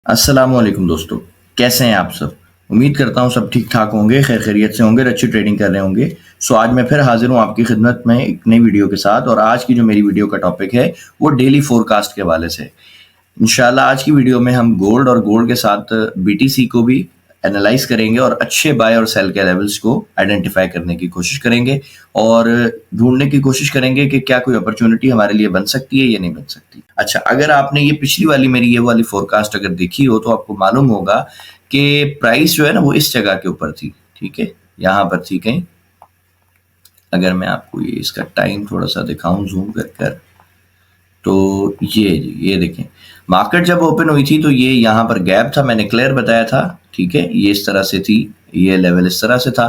अस्सलाम वालेकुम दोस्तों, कैसे हैं आप सब? उम्मीद करता हूँ सब ठीक-ठाक होंगे, खैर खैरियत से होंगे और अच्छी ट्रेडिंग कर रहे होंगे। आज मैं फिर हाज़िर हूँ आपकी खिदमत में एक नई वीडियो के साथ और आज की जो मेरी वीडियो का टॉपिक है, वो डेली फ़ोरकास्ट के हवाले से। इंशाल्लाह आज की वीडियो में हम गोल्ड और गोल्ड के साथ बीटीसी को भी एनालाइज़ करेंगे और अच्छे बाय और सेल के लेवल्स को आइडेंटिफ़ाई करने की कोशिश करेंगे और ढूँढने की कोशिश करेंगे कि क्या कोई अपॉर्च्युनिटी हमारे लिए बन सकती है या नहीं बन सकती। अच्छा, अगर आपने ये पिछली वाली मेरी ये वाली फ़ोरकास्ट अगर देखी हो तो आपको मालूम होगा कि प्राइस जो है ना वो इस जगह के ऊपर थी, ठीक है? यहाँ पर थी कहीं। अगर मैं आपको ये इसका टाइम थोड़ा-सा दिखाऊँ ज़ूम कर कर, तो ये देखें, मार्केट जब ओपन हुई थी तो ये यहाँ पर गैप था, मैंने क्लियर बताया था, ठीक है? ये इस तरह से थी, ये लेवल इस तरह से था।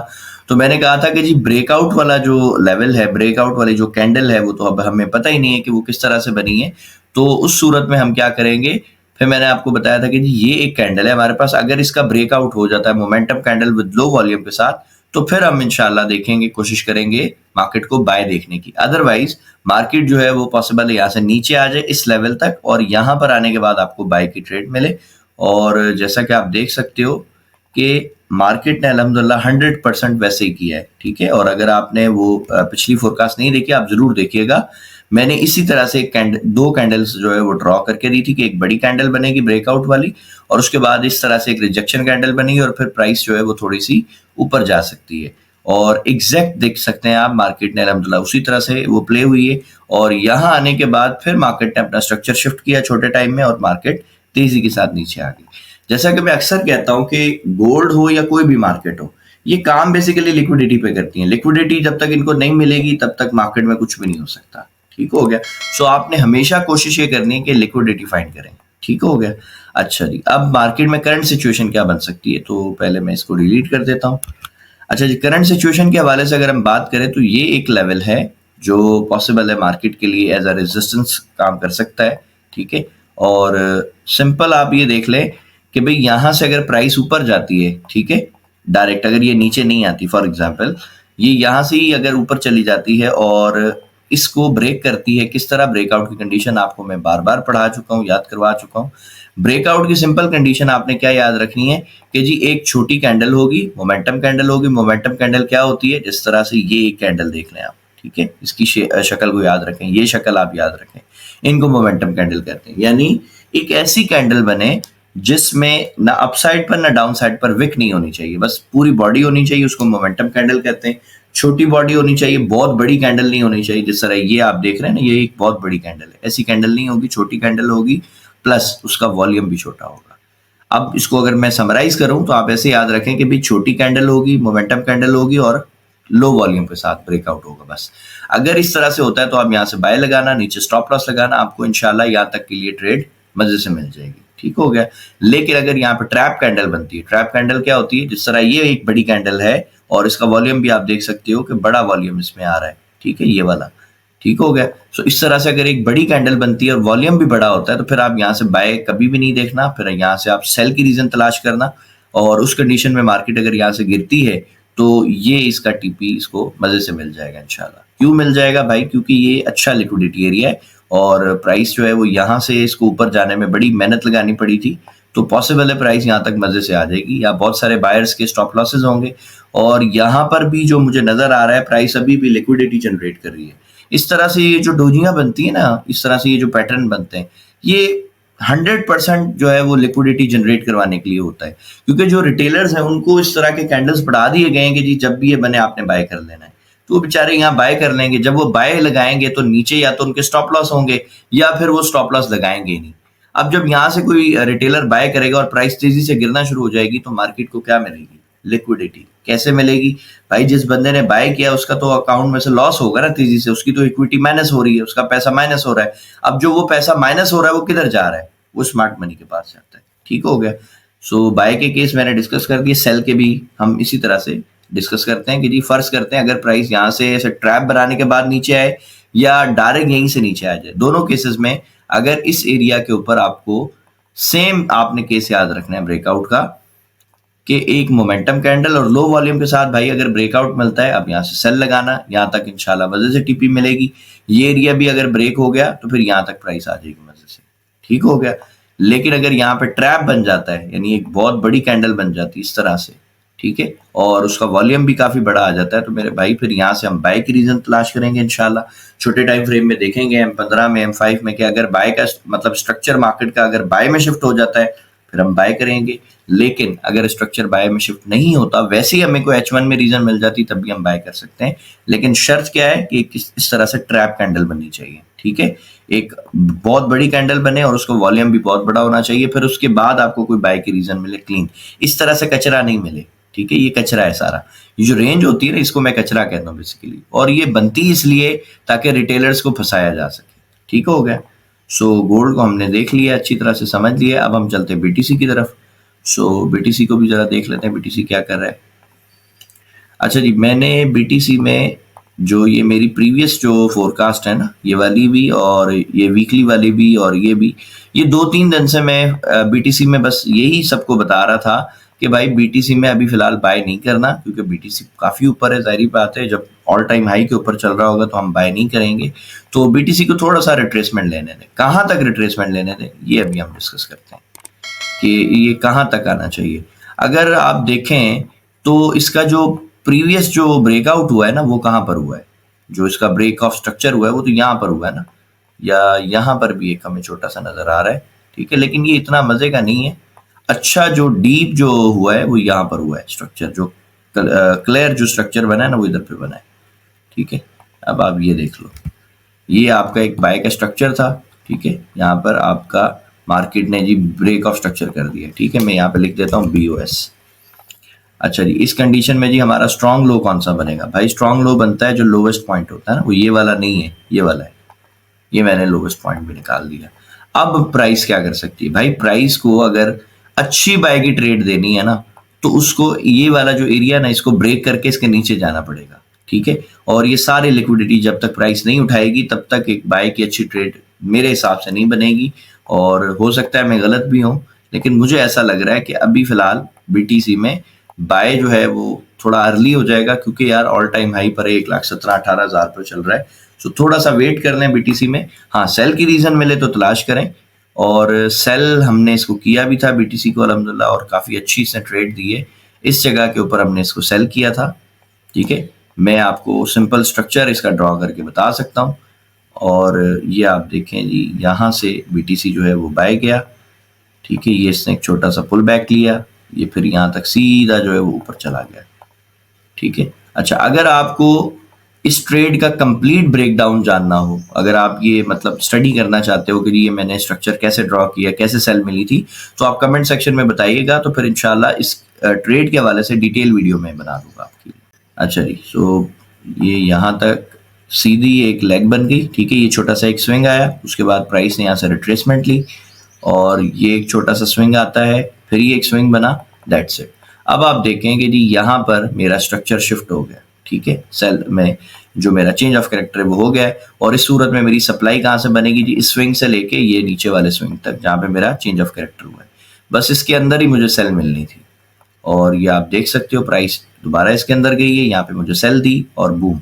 तो मैंने कहा था कि जी ब्रेकआउट वाला जो लेवल है, ब्रेकआउट वाली जो कैंडल है, वो तो अब हमें पता ही नहीं है कि वो किस तरह से बनी है। तो उस सूरत में हम क्या करेंगे, फिर मैंने आपको बताया था कि जी ये एक कैंडल है हमारे पास, अगर इसका ब्रेकआउट हो जाता है momentum candle with low volume के साथ, तो फिर हम इंशाल्लाह देखेंगे, कोशिश करेंगे मार्केट को बाय देखने की। अदरवाइज़ मार्केट जो है वो पॉसिबल है यहाँ से नीचे आ जाए इस लेवल तक और यहाँ पर आने के बाद आपको बाय की ट्रेड मिले। और जैसा कि आप देख सकते हो कि मार्केट ने अल्हम्दुलिल्लाह 100% वैसे ही किया है, ठीक है? और अगर आपने वो पिछली फ़ोरकास्ट नहीं देखी, आप ज़रूर देखिएगा। मैंने इसी तरह से 2 कैंडल्स जो है वो ड्रॉ करके दी थी कि एक बड़ी कैंडल बनेगी ब्रेकआउट वाली और उसके बाद इस तरह से एक रिजेक्शन कैंडल बनेगी और फिर प्राइस जो है वो थोड़ी-सी ऊपर जा सकती है। और एग्ज़ैक्ट देख सकते हैं आप, मार्केट ने अल्हम्दुलिल्लाह उसी तरह से वो प्ले हुई है और यहाँ आने के बाद फिर मार्केट ने अपना स्ट्रक्चर शिफ्ट किया छोटे टाइम में और मार्केट तेज़ी के साथ नीचे आ गई। जैसा कि मैं अक्सर कहता हूँ कि गोल्ड हो या कोई भी मार्केट हो, ये काम बेसिकली लिक्विडिटी पे करती हैं। लिक्विडिटी जब तक इनको नहीं मिलेगी तब तक मार्केट में कुछ भी नहीं हो सकता। ठीक हो गया? सो आपने हमेशा कोशिश ये करनी है कि लिक्विडिटी फाइंड करें। ठीक हो गया? अच्छा जी, अब मार्केट में करंट सिचुएशन क्या बन सकती है? तो पहले मैं इसको डिलीट कर देता हूँ। अच्छा जी, करंट सिचुएशन के हवाले से अगर हम बात करें तो ये एक लेवल है जो पॉसिबल है मार्केट के लिए एज़ अ रेजिस्टेंस काम कर सकता है, ठीक है? और सिंपल आप ये देख लें कि भई यहाँ से अगर प्राइस ऊपर जाती है, ठीक है? डायरेक्ट अगर ये नीचे नहीं आती, फॉर एग्ज़ाम्पल ये यहाँ से ही अगर ऊपर चली जाती है और इसको ब्रेक करती है, किस तरह ब्रेकआउट की कंडीशन आपको मैं बार-बार पढ़ा चुका हूँ, याद करवा चुका हूँ। ब्रेकआउट की सिंपल कंडीशन आपने क्या याद रखनी है कि जी एक छोटी कैंडल होगी, मोमेंटम कैंडल होगी। मोमेंटम कैंडल क्या होती है? जिस तरह से ये एक कैंडल देख लें आप, ठीक है? इसकी शक्ल को याद रखें, ये शक्ल आप याद रखें। इनको मोमेंटम कैंडल कहते हैं। यानी एक ऐसी कैंडल बने जिसमें ना अपसाइड पर ना डाउन साइड पर विक नहीं होनी चाहिए, बस पूरी बॉडी होनी चाहिए, उसको मोमेंटम कैंडल कहते हैं। छोटी बॉडी होनी चाहिए, बहुत बड़ी कैंडल नहीं होनी चाहिए। जिस तरह ये आप देख रहे हैं ना, ये एक बहुत बड़ी कैंडल है। ऐसी कैंडल नहीं होगी, छोटी कैंडल होगी, प्लस उसका वॉल्यूम भी छोटा होगा। अब इसको अगर मैं समराइज़ करूँ तो आप ऐसे याद रखें कि भई छोटी कैंडल होगी, मोमेंटम कैंडल होगी और लो वॉल्यूम के साथ ब्रेकआउट होगा बस। अगर इस तरह से होता है तो आप यहाँ से बाय लगाना, नीचे स्टॉप लॉस लगाना, आपको इंशाल्लाह यहाँ तक के लिए ट्रेड मज़े से मिल जाएगी। ठीक हो गया? लेकिन अगर यहाँ पे ट्रैप कैंडल बनती है, ट्रैप कैंडल क्या होती है? जिस तरह ये एक बड़ी कैंडल है और इसका वॉल्यूम भी आप देख सकते हो कि बड़ा वॉल्यूम इसमें आ रहा है, ठीक है? ये वाला, ठीक हो गया? सो इस तरह से अगर एक बड़ी कैंडल बनती है और वॉल्यूम भी बड़ा होता है तो फिर आप यहाँ से बाय कभी भी नहीं देखना, फिर यहाँ से आप सेल की रीज़न तलाश करना और उस कंडीशन में मार्केट अगर यहाँ से गिरती है तो ये इसका टीपी इसको मज़े से मिल जाएगा इंशाल्लाह। क्यों मिल जाएगा भाई? क्योंकि ये अच्छा लिक्विडिटी एरिया है और प्राइस जो है वो यहाँ से इसको ऊपर जाने में बड़ी मेहनत लगानी पड़ी थी, तो पॉसिबल है प्राइस यहाँ तक मज़े से आ जाएगी। यहाँ बहुत सारे बायर्स के स्टॉप लॉसेस होंगे और यहाँ पर भी जो मुझे नज़र आ रहा है प्राइस अभी भी लिक्विडिटी जनरेट कर रही है। इस तरह से ये जो डोजियाँ बनती है ना, इस तरह से ये जो पैटर्न बनते हैं, ये 100% जो है वो लिक्विडिटी जनरेट करवाने के लिए होता है। क्योंकि जो रिटेलर्स हैं उनको इस तरह के कैंडल्स पढ़ा दिए गए हैं कि जी जब भी ये बने आपने बाय कर लेना है। तो वो बेचारे यहाँ बाय कर लेंगे, जब वो बाय लगाएँगे तो नीचे या तो उनके स्टॉप लॉस होंगे या फिर वो स्टॉप लॉस लगाएँगे ही नहीं। अब जब यहाँ से कोई रिटेलर बाय करेगा और प्राइस तेज़ी से गिरना शुरू हो जाएगी तो मार्केट को क्या मिलेगी? लिक्विडिटी। कैसे मिलेगी? भाई जिस बंदे ने बाय किया उसका तो अकाउंट में से लॉस होगा ना तेज़ी से, उसकी तो इक्विटी माइनस हो रही है, उसका पैसा माइनस हो रहा है। अब जो वो पैसा माइनस हो रहा है वो किधर जा रहा है? वो स्मार्ट मनी के पास जाता है। ठीक हो गया? सो बाय के केस मैंने डिस्कस कर दिए, सेल के भी हम इसी तरह से डिस्कस करते हैं कि जी फर्ज़ करते हैं अगर प्राइस यहाँ से ऐसे ट्रैप बनाने के बाद नीचे आए या डायरेक्ट यहीं से नीचे आ जाए। दोनों केसेस में अगर इस एरिया के ऊपर आपको सेम आपने केस याद रखना है ब्रेकआउट का कि एक मोमेंटम कैंडल और लो वॉल्यूम के साथ भाई अगर ब्रेकआउट मिलता है, अब यहाँ से सेल लगाना, यहाँ तक इंशाल्लाह मज़े से टीपी मिलेगी। ये एरिया भी अगर ब्रेक हो गया तो फिर यहाँ तक प्राइस आ जाएगी मज़े से। ठीक हो गया? लेकिन अगर यहाँ पे ट्रैप बन जाता है, यानी एक बहुत बड़ी कैंडल बन जाती है इस तरह से, ठीक है, और उसका वॉल्यूम भी काफी बड़ा आ जाता है, तो मेरे भाई फिर यहाँ से हम बाय की रीजन तलाश करेंगे इंशाल्लाह। छोटे टाइम फ्रेम में देखेंगे M15 में, M5 में कि अगर बाय का मतलब स्ट्रक्चर मार्केट का अगर बाय में शिफ्ट हो जाता है फिर हम बाय करेंगे। लेकिन अगर स्ट्रक्चर बाय में शिफ्ट नहीं होता, वैसे ही हमें कोई H1 में रीजन मिल जाती तब भी हम बाय कर सकते हैं। लेकिन शर्त क्या है कि इस तरह से ट्रैप कैंडल बननी चाहिए, ठीक है, एक बहुत बड़ी कैंडल बने और उसका वॉल्यूम भी बहुत बड़ा होना चाहिए, फिर उसके बाद आपको कोई बाय की रीजन मिले क्लीन, इस तरह से कचरा नहीं मिले, ठीक है। ये कचरा है सारा, ये जो रेंज होती है ना इसको मैं कचरा कहता हूँ बेसिकली, और ये बनती इसलिए ताकि रिटेलर्स को फंसाया जा सके, ठीक हो गया। सो गोल्ड को हमने देख लिया, अच्छी तरह से समझ लिया, अब हम चलते हैं BTC की तरफ। सो BTC को भी जरा देख लेते हैं BTC क्या कर रहा है। अच्छा जी, मैंने BTC में जो ये मेरी प्रीवियस जो फोरकास्ट है ना, ये वाली भी और ये वीकली वाली भी और ये भी, ये 2-3 दिन से मैं BTC में बस यही सबको बता रहा था कि भाई BTC में अभी फिलहाल बाय नहीं करना, क्योंकि BTC काफी ऊपर है, जाहिर बात है, जब ऑल टाइम हाई के ऊपर चल रहा होगा तो हम बाय नहीं करेंगे। तो BTC को थोड़ा सा रिट्रेसमेंट लेने दें, कहाँ तक रिट्रेसमेंट लेने दें ये अभी हम डिस्कस करते हैं कि ये कहाँ तक आना चाहिए। अगर आप देखें तो इसका जो प्रीवियस जो ब्रेकआउट हुआ है ना वो कहाँ पर हुआ है, जो इसका ब्रेक ऑफ स्ट्रक्चर हुआ है वो तो यहाँ पर हुआ है ना, या यहाँ पर भी एक हमें छोटा सा नजर आ रहा है, ठीक है, लेकिन ये इतना मजे का नहीं है। अच्छा जो डीप जो हुआ है वो यहाँ पर हुआ है स्ट्रक्चर, जो क्लियर जो स्ट्रक्चर बना है ना वो इधर पे बना है, ठीक है। अब आप ये देख लो, ये आपका एक बाय का स्ट्रक्चर था, ठीक है, यहाँ पर आपका मार्केट ने जी ब्रेक ऑफ स्ट्रक्चर कर दिया, ठीक है, मैं यहाँ पे लिख देता हूँ BOS। अच्छा जी, इस कंडीशन में जी हमारा स्ट्रॉन्ग लो कौन सा बनेगा? भाई स्ट्रॉन्ग लो बनता है जो लोवेस्ट पॉइंट होता है ना, वो ये वाला नहीं है, ये वाला है, ये मैंने लोवेस्ट पॉइंट भी निकाल दिया। अब प्राइस क्या कर सकती है? भाई प्राइस को अगर अच्छी बाय की ट्रेड देनी है ना तो उसको ये वाला जो एरिया ना इसको ब्रेक करके इसके नीचे जाना पड़ेगा, ठीक है, और ये सारी लिक्विडिटी जब तक प्राइस नहीं उठाएगी तब तक एक बाय की अच्छी ट्रेड मेरे हिसाब से नहीं बनेगी। और हो सकता है मैं गलत भी हूँ, लेकिन मुझे ऐसा लग रहा है कि अभी फिलहाल BTC में बाय जो है वो थोड़ा अर्ली हो जाएगा, क्योंकि यार ऑल टाइम हाई पर 1,17,18,000 पर चल रहा है। सो थोड़ा सा वेट कर लें BTC में। हाँ, सेल की रीजन मिले तो तलाश करें, और सेल हमने इसको किया भी था BTC को अल्हम्दुलिल्लाह, और काफ़ी अच्छी से ट्रेड दी है इस जगह के ऊपर हमने इसको सेल किया था, ठीक है। मैं आपको सिंपल स्ट्रक्चर इसका ड्रॉ करके बता सकता हूँ, और ये आप देखें जी, यहाँ से BTC जो है वो बाय गया, ठीक है, ये इसने एक छोटा सा पुल बैक लिया, ये फिर यहाँ तक सीधा जो है वो ऊपर चला गया, ठीक है। अच्छा, अगर आपको इस ट्रेड का कंप्लीट ब्रेकडाउन जानना हो, अगर आप ये मतलब स्टडी करना चाहते हो कि ये मैंने स्ट्रक्चर कैसे ड्रॉ किया, कैसे सेल मिली थी, तो आप कमेंट सेक्शन में बताइएगा, तो फिर इंशाल्लाह इस ट्रेड के हवाले से डिटेल वीडियो में बना दूंगा आपके लिए। अच्छा जी, सो ये यहाँ तक सीधी एक लेग बन गई, ठीक है, ये छोटा सा एक स्विंग आया, उसके बाद प्राइस ने यहाँ से रिट्रेसमेंट ली, और ये एक छोटा सा स्विंग आता है, फिर ये एक स्विंग बना, दैट्स इट। अब आप देखेंगे जी यहाँ पर मेरा स्ट्रक्चर शिफ्ट हो गया, ठीक है, सेल में जो मेरा चेंज ऑफ कैरेक्टर है वो हो गया है, और इस सूरत में मेरी सप्लाई कहाँ से बनेगी जी? इस स्विंग से लेके ये नीचे वाले स्विंग तक जहाँ पे मेरा चेंज ऑफ कैरेक्टर हुआ है, बस इसके अंदर ही मुझे सेल मिलनी थी, और ये आप देख सकते हो प्राइस दोबारा इसके अंदर गई है, यहाँ पे मुझे सेल दी और बूम,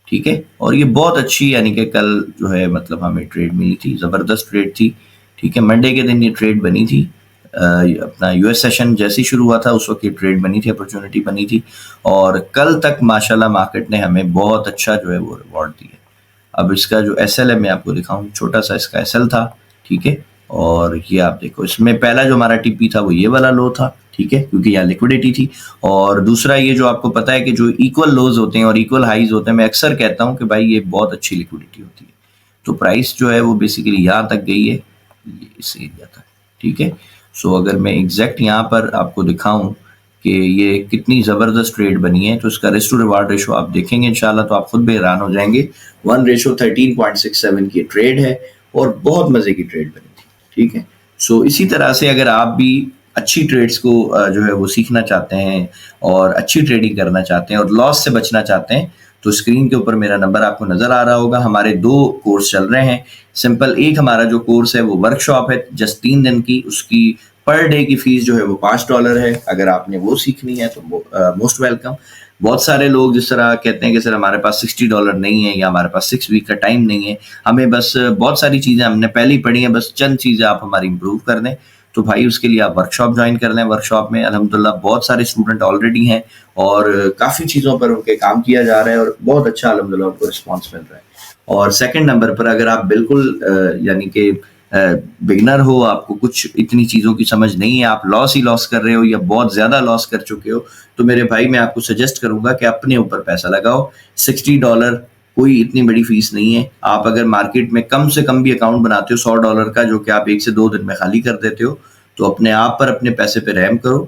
ठीक है। और ये बहुत अच्छी, यानी कि कल जो है मतलब हमें ट्रेड मिली थी, ज़बरदस्त ट्रेड थी, ठीक है। मंडे के दिन ये ट्रेड बनी थी, अपना US सेशन जैसे ही शुरू हुआ था उस वक्त ये ट्रेड बनी थी, अपॉर्चुनिटी बनी थी, और कल तक माशाल्लाह मार्केट ने हमें बहुत अच्छा जो है वो रिवॉर्ड दिया। अब इसका जो SL है मैं आपको दिखाऊं, छोटा सा इसका SL था, ठीक है, और ये आप देखो इसमें पहला जो हमारा TP था वो ये वाला लो था, ठीक है, क्योंकि यहाँ लिक्विडिटी थी, और दूसरा ये जो आपको पता है कि जो इक्वल लोज होते हैं और इक्वल हाईज होते हैं, मैं अक्सर कहता हूँ कि भाई ये बहुत अच्छी लिक्विडिटी होती है, तो प्राइस जो है वो बेसिकली यहाँ तक गई है, इस एरिया तक, ठीक है। सो अगर मैं एग्जैक्ट यहाँ पर आपको दिखाऊं कि ये कितनी ज़बरदस्त ट्रेड बनी है, तो इसका रिस्क टू रिवार्ड रेशो आप देखेंगे इंशाल्लाह तो आप खुद भी हैरान हो जाएंगे। 1:13.67 की ट्रेड है, और बहुत मज़े की ट्रेड बनी थी, ठीक है। सो इसी तरह से अगर आप भी अच्छी ट्रेड्स को जो है वो सीखना चाहते हैं और अच्छी ट्रेडिंग करना चाहते हैं और लॉस से बचना चाहते हैं, तो स्क्रीन के ऊपर मेरा नंबर आपको नजर आ रहा होगा। हमारे 2 कोर्स चल रहे हैं, सिंपल एक हमारा जो कोर्स है वो वर्कशॉप है जस्ट 3 दिन की, उसकी पर डे की फीस जो है वो $5 है। अगर आपने वो सीखनी है तो मोस्ट वेलकम। बहुत सारे लोग जिस तरह कहते हैं कि सर हमारे पास $60 नहीं है या हमारे पास 6 वीक का टाइम नहीं है, हमें बस बहुत सारी चीज़ें हमने पहले ही पढ़ी हैं, बस चंद चीज़ें आप हमारी इम्प्रूव कर दें, तो भाई उसके लिए आप वर्कशॉप ज्वाइन कर लें। वर्कशॉप में अल्हम्दुलिल्लाह बहुत सारे स्टूडेंट ऑलरेडी हैं और काफ़ी चीज़ों पर उनके काम किया जा रहा है और बहुत अच्छा अल्हम्दुलिल्लाह उनको रिस्पॉन्स मिल रहा है। और सेकंड नंबर पर अगर आप बिल्कुल यानी कि बिगिनर हो, आपको कुछ इतनी चीज़ों की समझ नहीं है, आप लॉस ही लॉस कर रहे हो या बहुत ज़्यादा लॉस कर चुके हो, तो मेरे भाई मैं आपको सजेस्ट करूंगा कि अपने ऊपर पैसा लगाओ। $60 कोई इतनी बड़ी फीस नहीं है। आप अगर मार्केट में कम से कम भी अकाउंट बनाते हो $100 का, जो कि आप 1 से 2 दिन में खाली कर देते हो, तो अपने आप पर अपने पैसे पे रहम करो।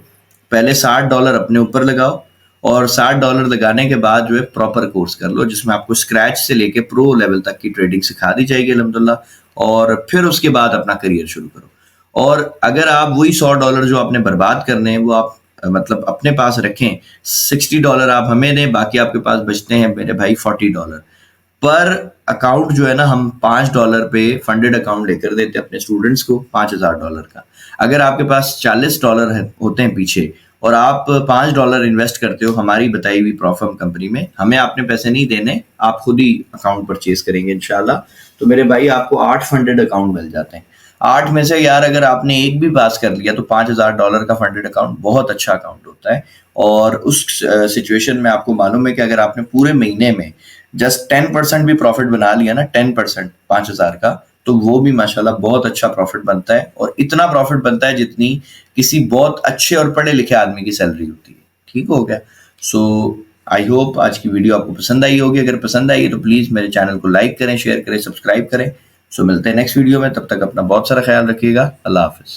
पहले $60 अपने ऊपर लगाओ और $60 लगाने के बाद जो है प्रॉपर कोर्स कर लो, जिसमें आपको स्क्रैच से लेके प्रो लेवल तक की ट्रेडिंग सिखा दी जाएगी अल्हम्दुलिल्लाह, और फिर उसके बाद अपना करियर शुरू करो। और अगर आप वही $100 जो आपने बर्बाद करने हैं वो आप मतलब अपने पास रखें, $60 आप हमें दें, बाकी आपके पास बचते हैं मेरे भाई $40 पर अकाउंट जो है ना, हम $5 पे फंडेड अकाउंट लेकर देते हैं अपने स्टूडेंट्स को $5000 का। अगर आपके पास $40 होते हैं पीछे और आप $5 इन्वेस्ट करते हो हमारी बताई हुई प्रॉफर्म कंपनी में, हमें आपने पैसे नहीं देने, आप खुद ही अकाउंट परचेज करेंगे इंशाल्लाह, तो मेरे भाई आपको 8 फंडेड अकाउंट मिल जाते हैं। 8 में से यार अगर आपने एक भी पास कर लिया तो $5000 का फंडेड अकाउंट बहुत अच्छा अकाउंट होता है। और उस सिचुएशन में आपको मालूम है कि अगर आपने पूरे महीने में जस्ट 10% भी प्रॉफिट बना लिया ना, 10% 5000 का, तो वो भी माशाल्लाह बहुत अच्छा प्रॉफिट बनता है। और इतना प्रॉफिट बनता है जितनी किसी बहुत अच्छे और पढ़े लिखे आदमी की सैलरी होती है। ठीक हो गया। सो आई होप आज की वीडियो आपको पसंद आई होगी। अगर पसंद आई है तो प्लीज़ मेरे चैनल को लाइक करें, शेयर करें, सब्सक्राइब करें। सो मिलते हैं नेक्स्ट वीडियो में, तब तक अपना बहुत सारा ख्याल रखिएगा। अल्लाह हाफिज़।